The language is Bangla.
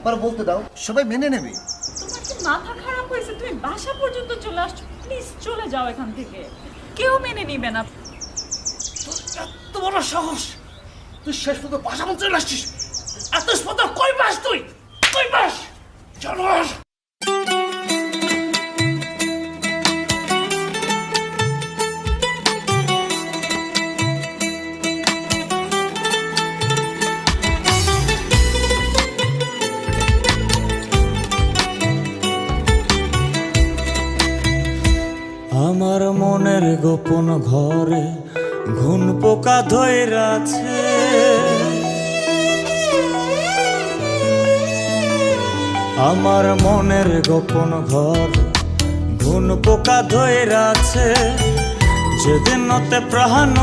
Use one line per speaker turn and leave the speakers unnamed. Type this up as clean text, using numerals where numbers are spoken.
একবার বলতে দাও, সবাই মেনে নেবে।
তোমার কি মাথা খারাপ হয়েছে? তুমি বাসা পর্যন্ত চলে আসছো, প্লিজ চলে যাও এখান থেকে। কেউ মেনে নিবে না।
এত বড় সাহস, তুই শেষ পর্যন্ত বাসা মন্ত্রী চলে আসছিস। এত স্পর্ধা কই পাস তুই? কই পাস জানোয়ার?
আমার মনের গোপন ঘরে ঘুন পোকা ধইরাছে, আমার মনের গোপন ঘর ঘুন পোকা ধইরাছে, যেদিন হতে প্রাণ